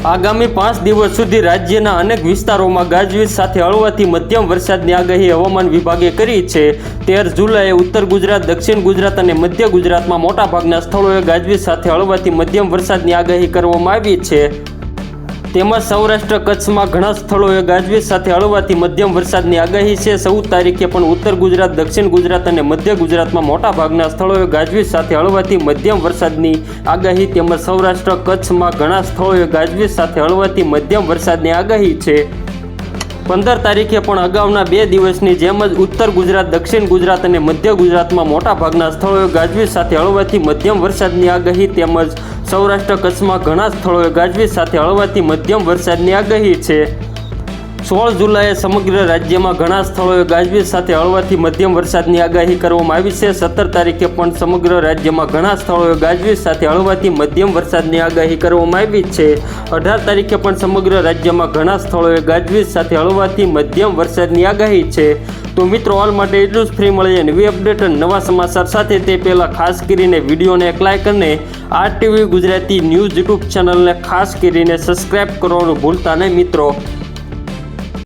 આગામી 5 દિવસ સુધી રાજ્યના અનેક વિસ્તારોમાં ગાજવીજ સાથે હળવાથી મધ્યમ વરસાદની આગાહી હવામાન વિભાગે કરી છે। 13 જુલાઈએ ઉત્તર ગુજરાત, દક્ષિણ ગુજરાત અને મધ્ય ગુજરાતમાં મોટાભાગના સ્થળોએ ગાજવીજ સાથે હળવાથી મધ્યમ વરસાદની આગાહી કરવામાં આવી છે। તેમાં સૌરાષ્ટ્ર કચ્છમાં ઘણા સ્થળોએ ગાજવીજ સાથે હળવાથી મધ્યમ વરસાદની આગાહી છે। 14 તારીખે પણ ઉત્તર ગુજરાત, દક્ષિણ ગુજરાત અને મધ્ય ગુજરાતમાં મોટાભાગના સ્થળોએ ગાજવીજ સાથે હળવાથી મધ્યમ વરસાદની આગાહી તેમજ સૌરાષ્ટ્ર કચ્છમાં ઘણા સ્થળોએ ગાજવીજ સાથે હળવાથી મધ્યમ વરસાદની આગાહી છે। 15 તારીખે પણ અગાઉના 2 દિવસની જેમ જ ઉત્તર ગુજરાત, દક્ષિણ ગુજરાત અને મધ્ય ગુજરાતમાં મોટાભાગના સ્થળોએ ગાજવીજ સાથે હળવાથી મધ્યમ વરસાદની આગાહી તેમજ સૌરાષ્ટ્ર કચ્છમાં ઘણા સ્થળોએ ગાજવીજ સાથે હળવાથી મધ્યમ વરસાદની આગાહી છે। 16 જુલાઈએ સમગ્ર રાજ્યમાં ઘણા સ્થળોએ ગાજવીજ સાથે હળવાથી મધ્યમ વરસાદની આગાહી કરવામાં આવી છે। 17 તારીખે પણ સમગ્ર રાજ્યમાં ઘણા સ્થળોએ ગાજવીજ સાથે હળવાથી મધ્યમ વરસાદની આગાહી કરવામાં આવી છે। 18 તારીખે પણ સમગ્ર રાજ્યમાં ઘણા સ્થળોએ ગાજવીજ સાથે હળવાથી મધ્યમ વરસાદની આગાહી છે। તો મિત્રો, હાલ માટે એટલું જ। ફ્રી મળીએ નવી અપડેટ અને નવા સમાચાર સાથે। તે પહેલાં ખાસ કરીને વિડીયોને એક લાઇક અને RTV ગુજરાતી ન્યૂઝ યુટ્યુબ ચેનલને ખાસ કરીને સબસ્ક્રાઈબ કરવાનું ભૂલતા નહીં મિત્રો।